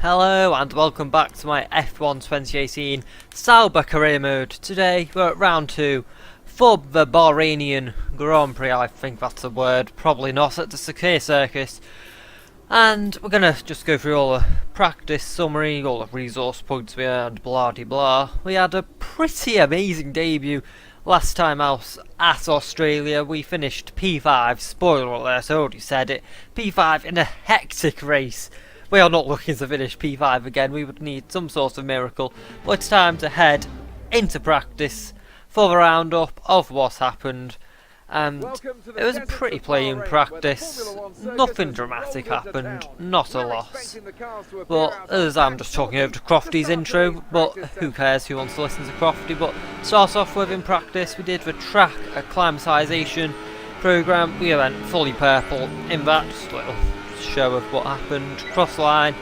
Hello and welcome back to my F1 2018 Sauber career mode. Today we're at round 2 for the Bahrainian Grand Prix. I think that's a word, probably not, at the Sakir circuit. And we're going to just go through all the practice summary, all the resource points we earned, blah de blah. We had a pretty amazing debut last time out at Australia. We finished P5, spoiler alert, I already said it, P5 in a hectic race. We are not looking to finish P5 again, we would need some sort of miracle. But it's time to head into practice for the roundup of what's happened. And it was a pretty plain practice, nothing dramatic happened, not a loss. But as I'm just talking over to Crofty's intro, but who cares who wants to listen to Crofty. But start off with in practice, we did the track acclimatisation programme. We went fully purple in that, just a little show of what happened. Cross line,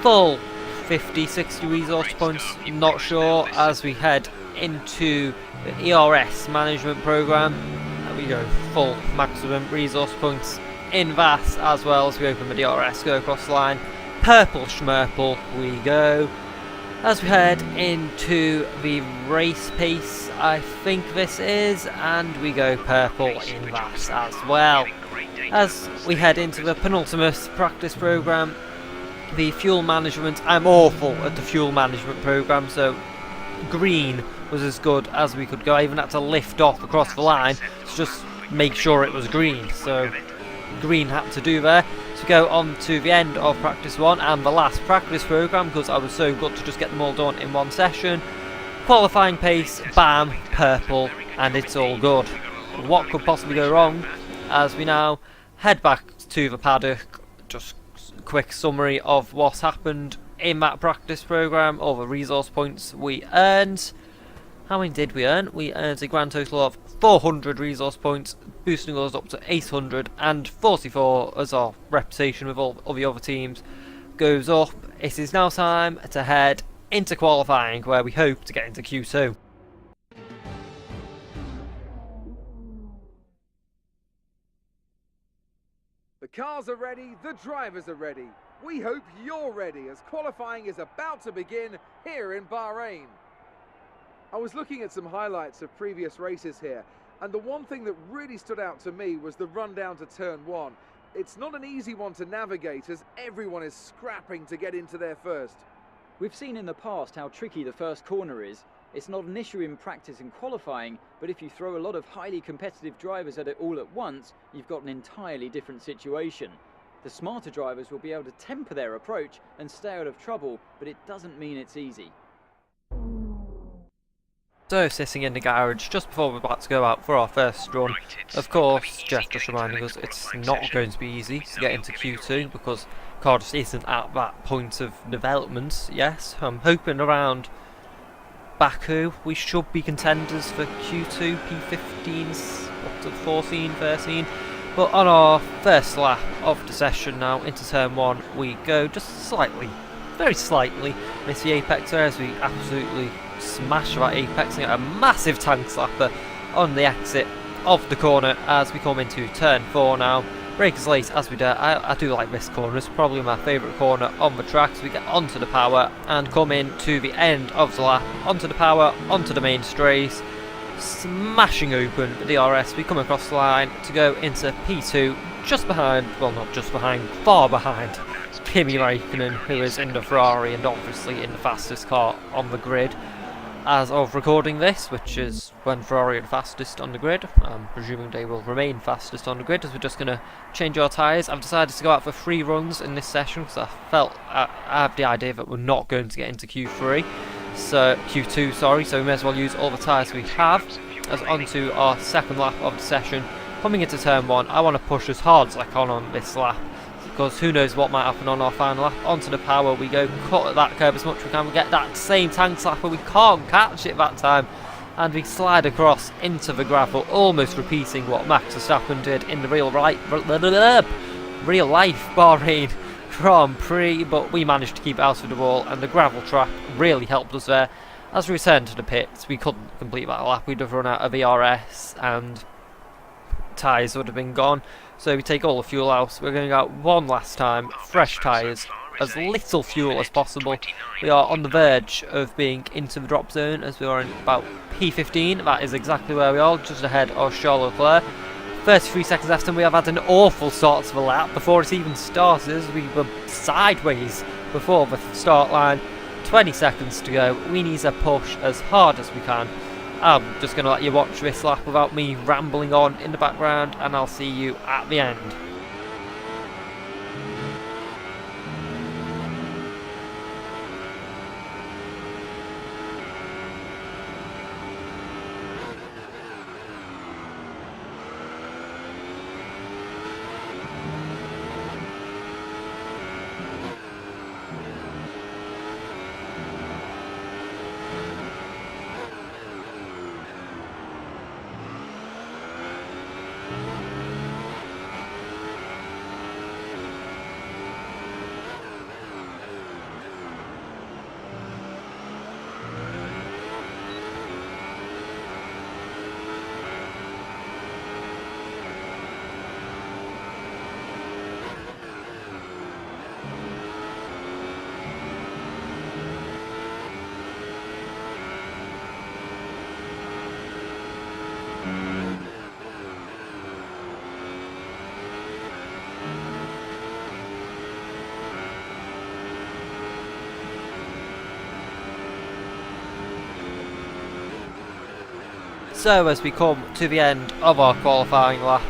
full 50-60 resource points, not sure, as we head into the ERS management programme. We go full maximum resource points in that, as well as we open the DRS, go across line, purple schmurple we go. As we head into the race pace, I think this is, and we go purple in that as well. As we head into the penultimate practice programme, the fuel management, I'm awful at the fuel management programme, so green was as good as we could go. I even had to lift off across the line to just make sure it was green, so green had to do there. So go on to the end of practice 1 and the last practice programme, because I was so good to just get them all done in one session. Qualifying pace, bam, purple, and it's all good. What could possibly go wrong? As we now head back to the paddock, just a quick summary of what's happened in that practice programme, all the resource points we earned. How many did we earn? We earned a grand total of 400 resource points, boosting us up to 844 as our reputation with all the other teams goes up. It is now time to head into qualifying, where we hope to get into Q2. The cars are ready, the drivers are ready. We hope you're ready, as qualifying is about to begin here in Bahrain. I was looking at some highlights of previous races here, and the one thing that really stood out to me was the run down to turn 1. It's not an easy one to navigate, as everyone is scrapping to get into there first. We've seen in the past how tricky the first corner is. It's not an issue in practice and qualifying, but if you throw a lot of highly competitive drivers at it all at once, you've got an entirely different situation. The smarter drivers will be able to temper their approach and stay out of trouble, but it doesn't mean it's easy. So, sitting in the garage just before we're about to go out for our first run, of course, Jeff just reminding us it's not going to be easy to get into Q2 because the car just isn't at that point of development. Yes, I'm hoping around Baku we should be contenders for Q2, P15s, up to 14, 13. But on our first lap of the session now, into turn 1 we go, just slightly, very slightly, miss the apex there as we absolutely smash that apex and get a massive tank slapper on the exit of the corner as we come into turn 4 now. Breakers late as we do. I do like this corner, it's probably my favourite corner on the track. So we get onto the power and come in to the end of the lap, onto the power, onto the main straight, smashing open the DRS. We come across the line to go into P2, just behind, well not just behind, far behind Kimi Räikkönen, who is in the Ferrari and obviously in the fastest car on the grid as of recording this, which is when Ferrari are the fastest on the grid. I'm presuming they will remain fastest on the grid, as we're just going to change our tyres. I've decided to go out for 3 runs in this session because I felt I have the idea that we're not going to get into Q2, sorry, so we may as well use all the tyres we have. As onto our second lap of the session, coming into turn 1, I want to push as hard as I can on this lap, because who knows what might happen on our final lap. Onto the power we go, cut at that curb as much as we can. We get that same tank slapper, we can't catch it that time, and we slide across into the gravel, almost repeating what Max Verstappen did in the real life Bahrain Grand Prix, but we managed to keep it out of the wall, and the gravel trap really helped us there. As we returned to the pits, we couldn't complete that lap, we'd have run out of ERS and tyres would have been gone. So we take all the fuel out. We're going out one last time, fresh tyres, as little fuel as possible. We are on the verge of being into the drop zone as we are in about P15. That is exactly where we are, just ahead of Charles Leclerc. 33 seconds left and we have had an awful start to the lap before it even started, as we were sideways before the start line. 20 seconds to go. We need to push as hard as we can. I'm just going to let you watch this lap without me rambling on in the background, and I'll see you at the end. So as we come to the end of our qualifying lap,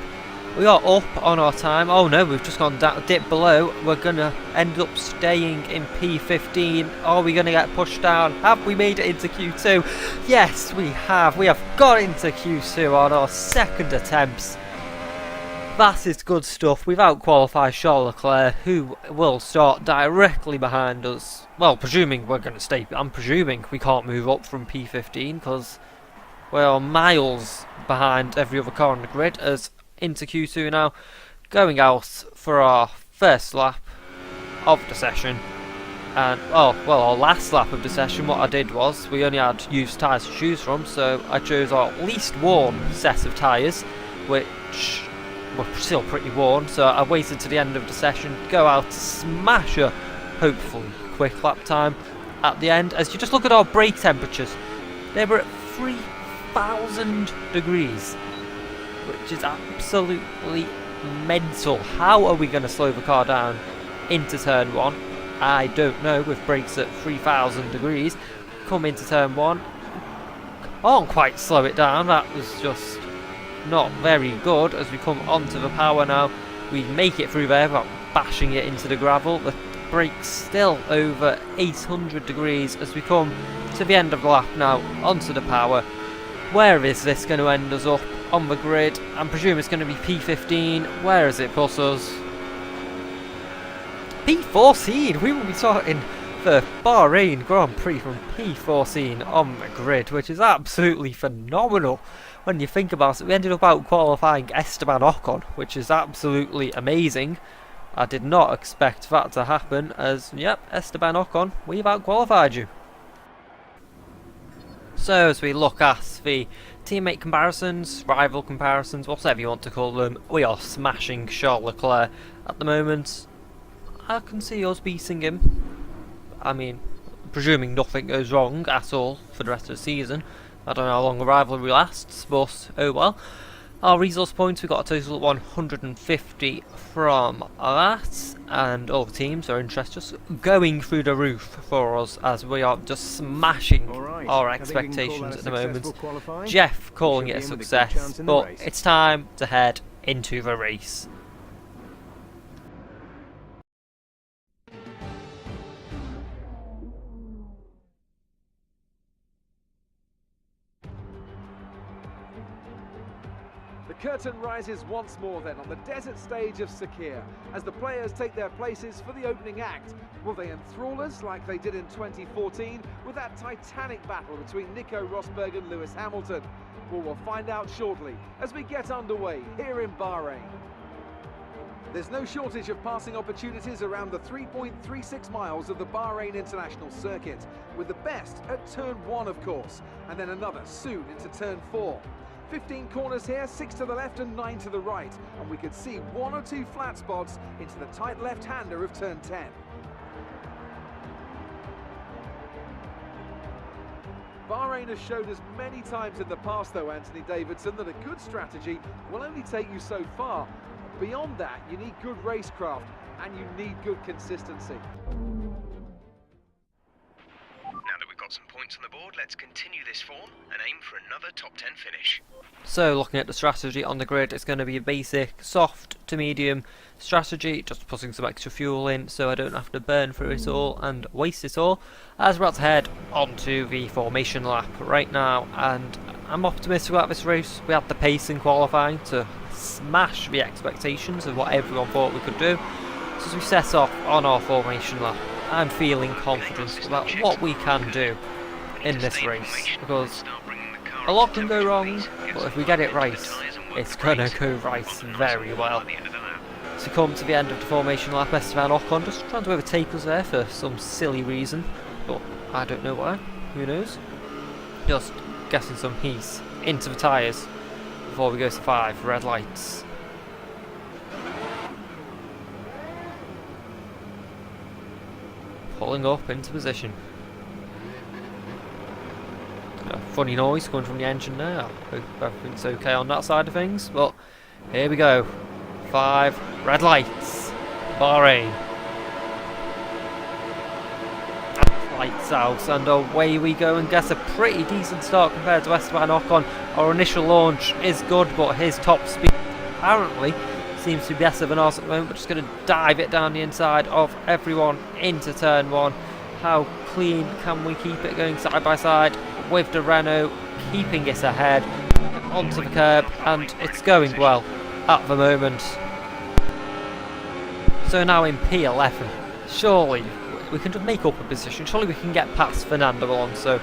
we are up on our time. Oh no, we've just gone down, dip below. We're gonna end up staying in P15. Are we gonna get pushed down? Have we made it into Q2? Yes, we have. We have got into Q2 on our second attempts. That is good stuff. We've out-qualified Charles Leclerc, who will start directly behind us. Well, presuming we're gonna stay. I'm presuming we can't move up from P15 because we're miles behind every other car on the grid, as into Q2 now, going out for our first lap of the session. And, oh, well, our last lap of the session, what I did was, we only had used tyres to choose from, so I chose our least worn set of tyres, which were still pretty worn, so I waited to the end of the session, go out to smash a, hopefully, quick lap time at the end. As you just look at our brake temperatures, they were at 3,000 degrees, which is absolutely mental. How are we going to slow the car down into turn 1? I don't know, with brakes at 3,000 degrees. Come into turn 1. Can't quite slow it down. That was just not very good. As we come onto the power now, we make it through there without bashing it into the gravel. The brakes still over 800 degrees as we come to the end of the lap now, onto the power. Where is this going to end us up on the grid? I presume it's going to be P15. Where is it put us? P14! We will be starting the Bahrain Grand Prix from P14 on the grid, which is absolutely phenomenal when you think about it. We ended up out qualifying Esteban Ocon, which is absolutely amazing. I did not expect that to happen, as, yep, Esteban Ocon, we've out qualified you. So as we look at the teammate comparisons, rival comparisons, whatever you want to call them, we are smashing Charles Leclerc at the moment. I can see us beating him. I mean, presuming nothing goes wrong at all for the rest of the season. I don't know how long the rivalry lasts, but oh well. Our resource points, we got a total of 150 from that, and all the teams are interested, just going through the roof for us as we are just smashing our expectations at the moment. Jeff calling it a success, but it's time to head into the race. The curtain rises once more then on the desert stage of Sakir as the players take their places for the opening act. Will they enthrall us like they did in 2014 with that titanic battle between Nico Rosberg and Lewis Hamilton? Well, we'll find out shortly as we get underway here in Bahrain. There's no shortage of passing opportunities around the 3.36 miles of the Bahrain International Circuit, with the best at turn 1 of course, and then another soon into turn 4. 15 corners here, 6 to the left and 9 to the right, and we could see 1 or 2 flat spots into the tight left-hander of turn 10. Bahrain has showed us many times in the past, though, Anthony Davidson, that a good strategy will only take you so far. Beyond that, you need good racecraft and you need good consistency. Now that we've got some points on the board, let's continue this form and aim for another top 10 finish. So looking at the strategy on the grid, it's going to be a basic soft to medium strategy, just putting some extra fuel in so I don't have to burn through it all and waste it all, as we're about to head onto the formation lap right now. And I'm optimistic about this race. We had the pace in qualifying to smash the expectations of what everyone thought we could do. So as we set off on our formation lap, I'm feeling confident about what we can do in this race, because a lot can go wrong, but if we get it right, it's gonna go right very well. So come to the end of the formation lap, Esteban Ocon just trying to overtake us there for some silly reason, but I don't know why, who knows. Just getting some heat into the tyres before we go to 5 red lights. Pulling up into position. A funny noise coming from the engine there. I hope everything's okay on that side of things. But here we go. 5 red lights. Bahrain. Lights out and away we go, and gets a pretty decent start compared to Esteban Ocon. Our initial launch is good, but his top speed apparently seems to be better than ours at the moment. We're just going to dive it down the inside of everyone into turn 1. How clean can we keep it going side by side with the Renault, keeping it ahead onto the curb, and it's going well at the moment. So now in P11, surely we can just make up a position. Surely we can get past Fernando Alonso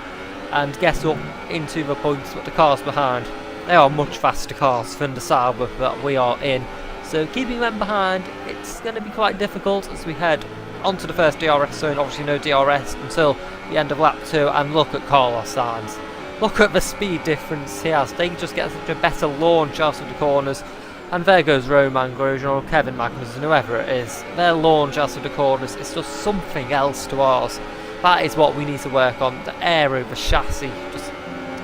and get up into the points, but the cars behind, they are much faster cars than the Sauber that we are in. So keeping them behind, it's going to be quite difficult as we head onto the first DRS zone. Obviously no DRS until the end of lap 2, and look at Carlos Sainz. Look at the speed difference he has. They just get such a better launch out of the corners. And there goes Romain Grosjean or Kevin Magnussen, whoever it is. Their launch out of the corners is just something else to ours. That is what we need to work on. The aero, the chassis, just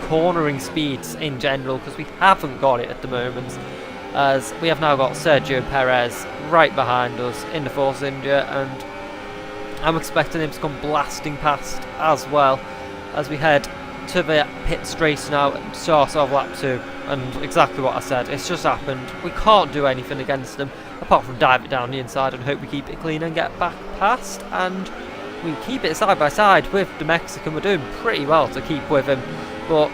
cornering speeds in general, because we haven't got it at the moment. As we have now got Sergio Perez right behind us in the Force India, and I'm expecting him to come blasting past as well as we head to the pit straight now and start off lap 2. And exactly what I said, it's just happened. We can't do anything against them apart from dive it down the inside and hope we keep it clean and get back past. And we keep it side by side with the Mexican. We're doing pretty well to keep with him, but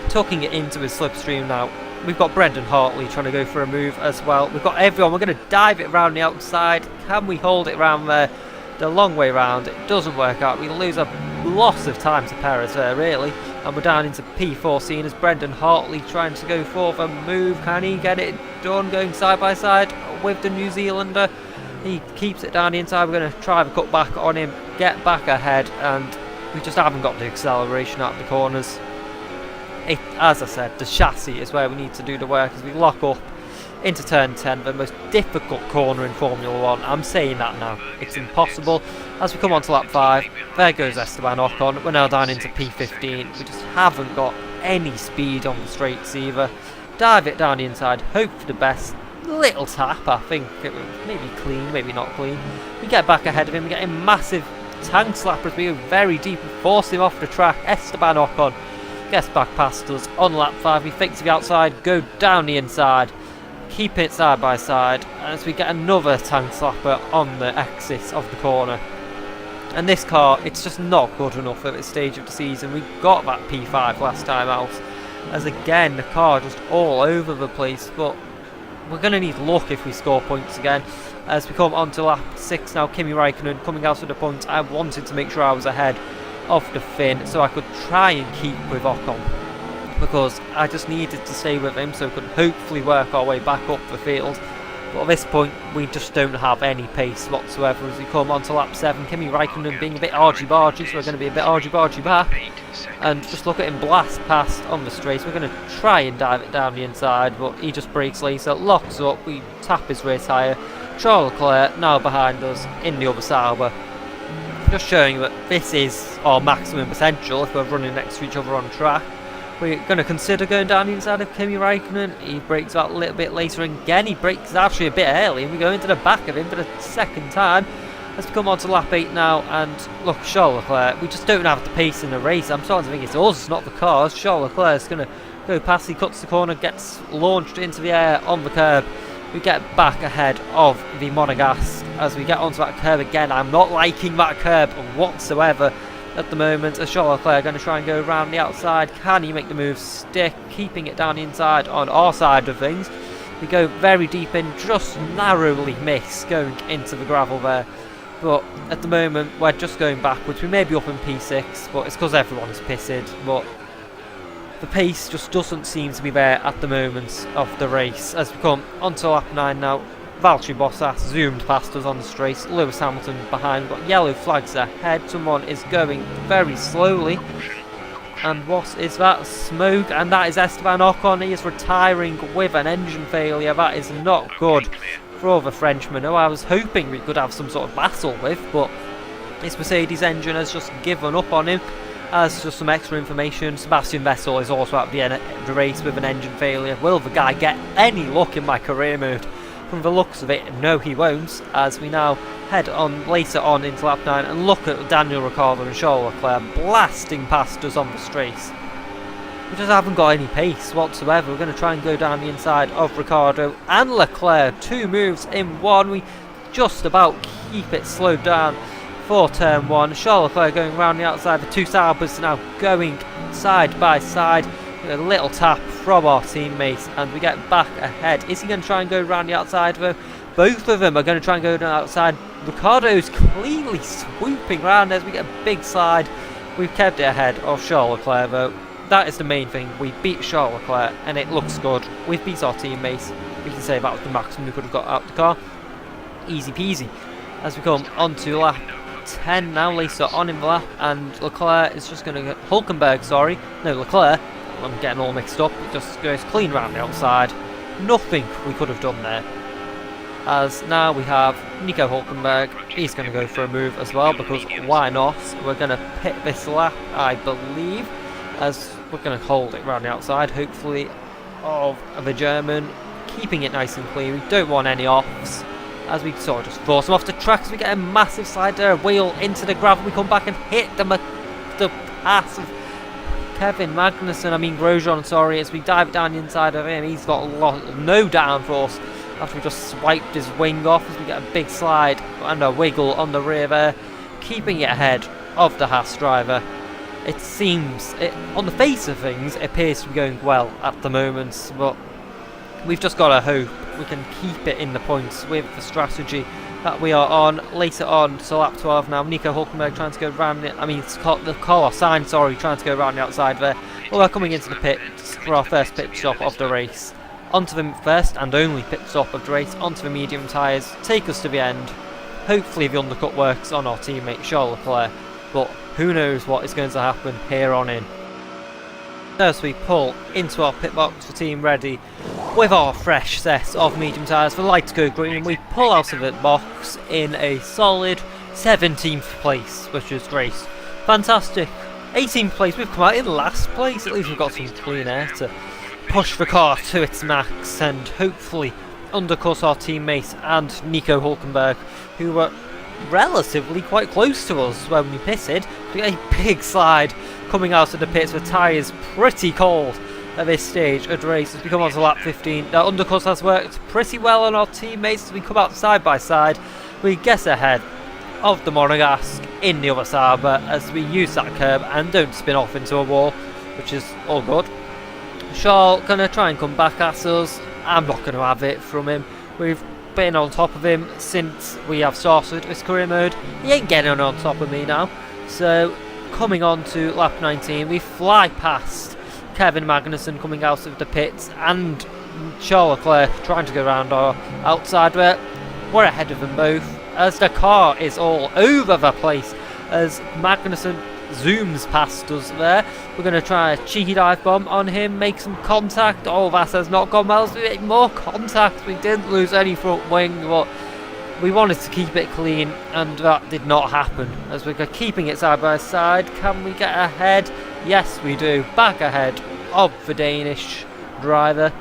tucking it into his slipstream now. We've got Brendan Hartley trying to go for a move as well. We've got everyone. We're going to dive it around the outside. Can we hold it around there? The long way round, it doesn't work out. We lose a lot of time to Perez there, really. And we're down into P14 as Brendan Hartley trying to go for the move. Can he get it done going side by side with the New Zealander? He keeps it down the inside. We're going to try the cut back on him, get back ahead, and we just haven't got the acceleration out of the corners. As I said, the chassis is where we need to do the work as we lock up into turn 10, the most difficult corner in Formula 1. I'm saying that now. It's impossible. As we come on to lap 5, there goes Esteban Ocon. We're now down into P15. We just haven't got any speed on the straights either. Dive it down the inside, hope for the best. Little tap, I think. It was maybe clean, maybe not clean. We get back ahead of him. We get a massive tank slapper as we go very deep and force him off the track. Esteban Ocon gets back past us on lap 5. We fake to the outside, go down the inside. Keep it side by side as we get another tank slapper on the exit of the corner. And this car, it's just not good enough at this stage of the season. We got that P5 last time out, as again the car just all over the place, but we're going to need luck if we score points again. As we come on to lap 6 now, Kimi Raikkonen coming out of the points. I wanted to make sure I was ahead of the Finn so I could try and keep with Ocon, because I just needed to stay with him so we could hopefully work our way back up the field. But at this point, we just don't have any pace whatsoever as we come on to lap 7. Kimi Raikkonen being a bit argy-bargy, so we're going to be a bit argy-bargy back. And just look at him blast past on the straight. We're going to try and dive it down the inside, but he just brakes later, locks up, we tap his rear tyre. Charles Leclerc now behind us in the other Sauber. just showing that this is our maximum potential if we're running next to each other on track. We're going to consider going down the inside of Kimi Räikkönen. He brakes out a little bit later, and again he brakes actually a bit early, and we go into the back of him for the second time. Let's come on to lap 8 now, and look, Charles Leclerc, we just don't have the pace in the race. I'm starting to think it's us, not the cars. Charles Leclerc is going to go past, he cuts the corner, gets launched into the air on the curb. We get back ahead of the Monegasque as we get onto that curb again. I'm not liking that curb whatsoever at the moment, as Charles Leclerc going to try and go around the outside. Can he make the move stick, keeping it down the inside on our side of things? We go very deep in, just narrowly miss going into the gravel there. But at the moment we're just going backwards. We may be up in P6, but it's because everyone's pissed. But the pace just doesn't seem to be there at the moment of the race. As we come onto lap 9 now, Valtteri Bottas zoomed past us on the straight. Lewis Hamilton behind, got yellow flags ahead. Someone is going very slowly. And what is that? Smoke, and that is Esteban Ocon. He is retiring with an engine failure. That is not good for the Frenchman, who I was hoping we could have some sort of battle with, but this Mercedes engine has just given up on him. As just some extra information, Sebastian Vettel is also at the race with an engine failure. Will the guy get any luck in my career mode? From the looks of it, no he won't, as we now head on later on into lap 9 and look at Daniel Ricciardo and Charles Leclerc blasting past us on the straight. We just haven't got any pace whatsoever. We're going to try and go down the inside of Ricciardo and Leclerc. 2 moves in one. We just about keep it slowed down for turn 1. Charles Leclerc going around the outside. The 2 Saubers now going side by side. A little tap from our teammates and we get back ahead. Is he going to try and go around the outside though? Both of them are going to try and go down the outside. Ricciardo's cleanly swooping around as we get a big slide. We've kept it ahead of Charles Leclerc though. That is the main thing. We beat Charles Leclerc and it looks good. We've beat our teammates. We can say that was the maximum we could have got out of the car. Easy peasy. As we come onto lap 10 now, later on in the lap, and Leclerc is just going to get Leclerc, I'm getting all mixed up. It just goes clean round the outside. Nothing we could have done there. As now we have Nico Hülkenberg. He's going to go for a move as well, because why not? We're going to pit this lap, I believe, as we're going to hold it round the outside, hopefully, of the German, keeping it nice and clean. We don't want any offs, as we sort of just force them off the track. As we get a massive slide there, a wheel into the gravel. We come back and hit the pass of Grosjean, sorry, as we dive down the inside of him. He's got no downforce after we just swiped his wing off, as we get a big slide and a wiggle on the rear there, keeping it ahead of the Haas driver. It seems, on the face of things, it appears to be going well at the moment, but we've just got to hope we can keep it in the points with the strategy that we are on. Later on, so lap 12 now, Nico Hülkenberg trying to go around it. Carlos Sainz, sorry, trying to go around the outside there. Well, we're coming into the pits for our first pit stop of the race. Onto the first and only pit stop of the race, onto the medium tyres, take us to the end. Hopefully the undercut works on our teammate Charles Leclerc, but who knows what is going to happen here on in. As we pull into our pit box for Team Ready with our fresh set of medium tyres for light to go green, and we pull out of the box in a solid 17th place, which is great. Fantastic. 18th place, we've come out in last place. At least we've got some clean air to push the car to its max and hopefully undercut our teammate and Nico Hülkenberg, who were relatively quite close to us when we pitted. We get a big slide coming out of the pits with tyres pretty cold at this stage of the race. As we come on to lap 15, the undercut has worked pretty well on our teammates. As we come out side by side, we get ahead of the Monegasque in the other Sauber as we use that curb and don't spin off into a wall, which is all good. Charles gonna try and come back at us. I'm not going to have it from him. We've been on top of him since we have started this career mode. He ain't getting on top of me now. So coming on to lap 19, we fly past Kevin Magnussen coming out of the pits and Charles Leclerc trying to go around our outside. We're ahead of them both as the car is all over the place as Magnussen zooms past us there. We're going to try a cheeky dive bomb on him, make some contact. Oh, that has not gone well. So we make more contact. We didn't lose any front wing, but we wanted to keep it clean, and that did not happen. As we're keeping it side by side, can we get ahead? Yes, we do. Back ahead of the Danish driver.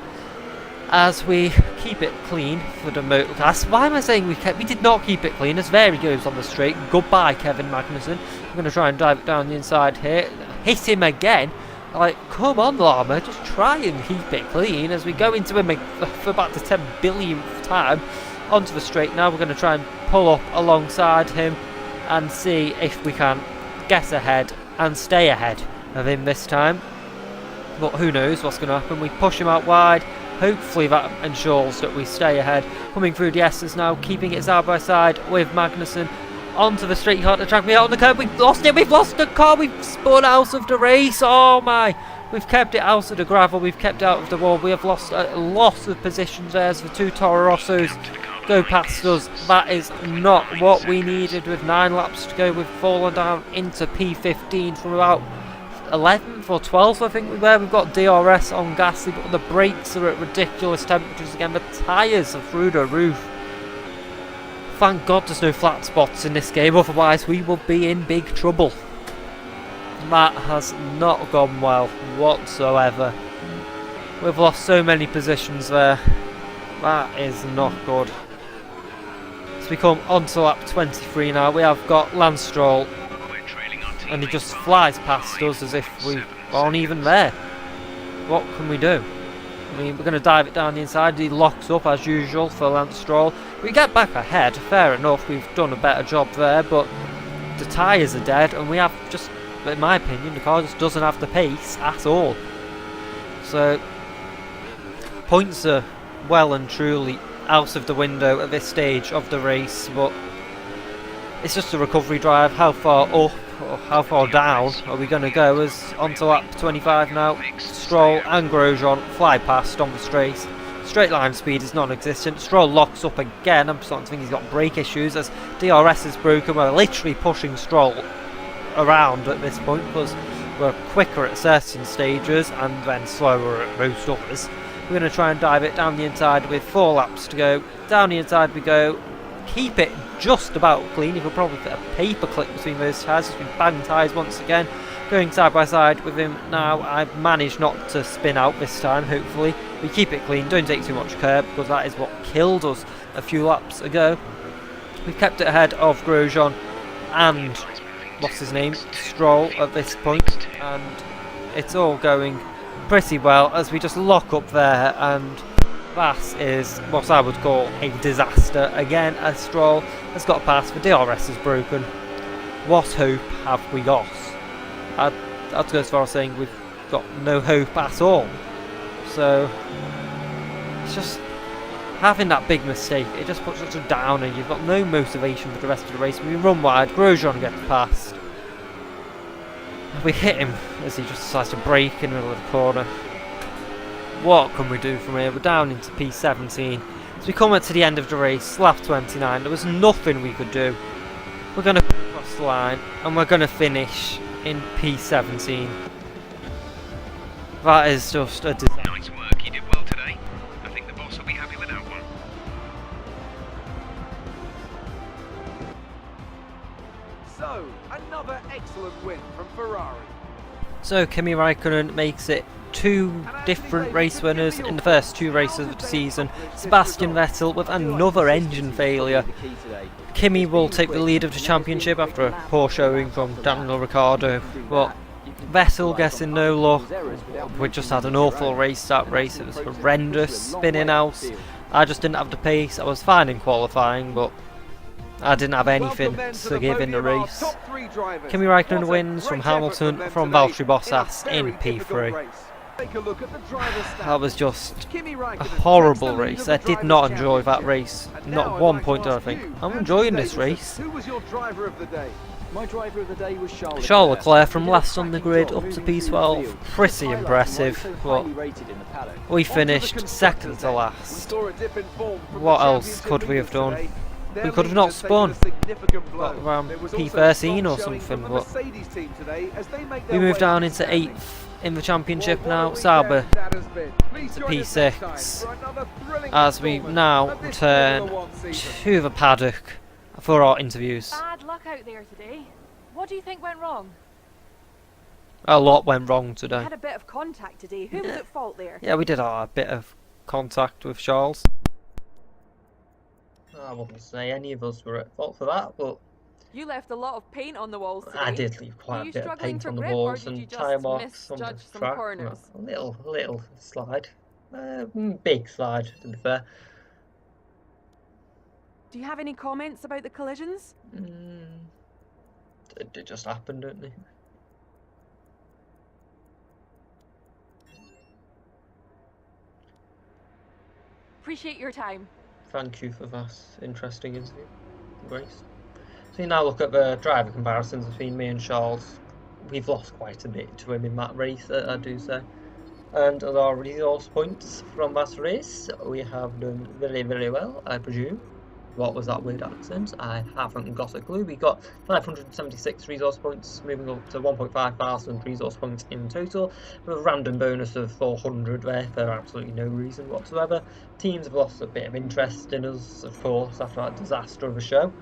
As we keep it clean for the motoclass. Why am I saying we did not keep it clean? As there he goes on the straight. Goodbye, Kevin Magnussen. I'm going to try and dive it down the inside here. Hit him again. Like, come on, Llama, just try and keep it clean as we go into him for about the 10 billionth time. Onto the straight now. We're going to try and pull up alongside him and see if we can get ahead and stay ahead of him this time. But who knows what's going to happen. We push him out wide. Hopefully that ensures that we stay ahead. Coming through the S's now, keeping it side by side with Magnussen. Onto the straight car to track me out on the curb. We've lost it. We've lost the car. We've spun out of the race. Oh my. We've kept it out of the gravel. We've kept it out of the wall. We have lost a lot of positions there as the two Toro Rossos go past us. That is not what we needed. With 9 laps to go, we've fallen down into P15 from about 11th or 12th, I think we were. We've got DRS on Gasly, but the brakes are at ridiculous temperatures again. The tyres are through the roof. Thank God there's no flat spots in this game, otherwise we will be in big trouble. That has not gone well whatsoever. We've lost so many positions there. That is not good. As we come onto lap 23 now, we have got Lance Stroll, and he just flies past us as if we aren't even there. What can we do? I mean, we're going to dive it down the inside. He locks up as usual for Lance Stroll. We get back ahead, fair enough. We've done a better job there, but the tyres are dead, and we have just, in my opinion, the car just doesn't have the pace at all. So, points are well and truly out of the window at this stage of the race, but it's just a recovery drive. How far up or how far down are we going to go? As onto lap 25 now, Stroll and Grosjean fly past on the straight. Straight line speed is non-existent. Stroll locks up again. I'm starting to think he's got brake issues as DRS is broken. We're literally pushing Stroll around at this point because we're quicker at certain stages and then slower at most others. We're going to try and dive it down the inside with 4 laps to go. Down the inside we go. Keep it just about clean. You could probably fit a paper clip between those tyres. We bang tyres once again. Going side by side with him now. I've managed not to spin out this time, hopefully. We keep it clean, don't take too much curb, because that is what killed us a few laps ago. We've kept it ahead of Grosjean and, what's his name, Stroll at this point, and it's all going pretty well as we just lock up there, and that is what I would call a disaster. Again, as Stroll has got past, the DRS is broken. What hope have we got? I'd go as far as saying we've got no hope at all. So, it's just having that big mistake, it just puts us down and you've got no motivation for the rest of the race. We run wide, Grosjean gets past. We hit him as he just decides to brake in the middle of the corner. What can we do from here? We're down into P17. As we come to the end of the race, lap 29, there was nothing we could do. We're going to cross the line and we're going to finish in P17. That is just a disaster. Nice work, you did well today. I think the boss will be happy with that one. So, another excellent win from Ferrari. So Kimi Raikkonen makes it 2 different race winners in the first 2 races of the season. Sebastian Vettel with another engine failure. Kimi will take the lead of the championship after a poor showing from Daniel Ricciardo, but Vettel getting no luck. We just had an awful race, that race. It was horrendous, spinning out. I just didn't have the pace. I was fine in qualifying, but I didn't have anything to give in the race. Kimi Raikkonen wins from Hamilton from Valtteri Bottas in P3. That was just a horrible race. I did not enjoy that race. Not 1 point did I think. I'm enjoying this race. Who was your driver of the day? My driver of the day was Charles Leclerc from last on the grid up to P12. Pretty impressive, but we finished second to last. What else could we have done? We could have not spun. Got around P13 or something, but we moved down into 8th in the championship Well, now. Sauber that has been. Please to join us next time P6 for another thrilling as we installment now of this return Formula One season. to the paddock for our interviews. Bad luck out there today. What do you think went wrong? A lot went wrong We today. had a bit of contact today. Who was at fault there? Yeah, we did have a bit of contact with Charles. I wouldn't say any of us were at fault for that, but You left a lot of paint on the walls today. I did leave Were quite you a bit of struggling paint for on the grip, or walls did you and just tyre marks on the misjudge some track. corners? A little slide. Big slide, to be fair. Do you have any comments about the collisions? It just happened, didn't it? Appreciate your time. Thank you for that interesting interview, Grace. So you now look at the driver comparisons between me and Charles. We've lost quite a bit to him in that race, I do say. And as our resource points from that race, we have done very, very well, I presume. What was that weird accent? I haven't got a clue. We got 576 resource points, moving up to 1.5 thousand resource points in total, with a random bonus of 400 there for absolutely no reason whatsoever. Teams have lost a bit of interest in us, of course, after that disaster of a show.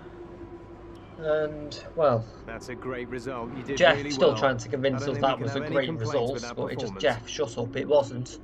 And, well, That's a great result. You did Jeff really still well. trying to convince I don't us think we that can was a have any great complaints result, with that but it just, performance. Jeff, shut up, it wasn't.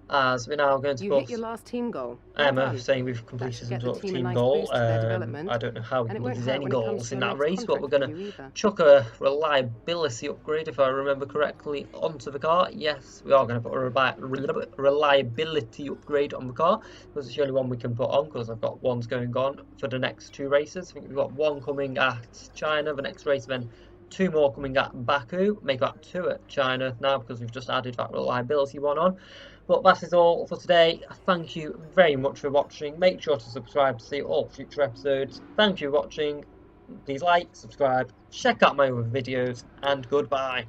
As we're now going to You put hit your last team goal. Well Emma done. saying we've That completed should some get the sort of team a team nice goal. boost to their development. I don't know how we And it won't completed hurt any when it comes goals to in the that next race, but we're contract going for you to either. chuck a reliability upgrade, if I remember correctly, onto the car. Yes, we are going to put a reliability upgrade on the car, because it's the only one we can put on, because I've got ones going on for the next two races. I think we've got one coming at China, the next race, then two more coming at Baku. Make that two at China now, because we've just added that reliability one on. But that is all for today. Thank you very much for watching. Make sure to subscribe to see all future episodes. Thank you for watching. Please like, subscribe, check out my other videos, and goodbye.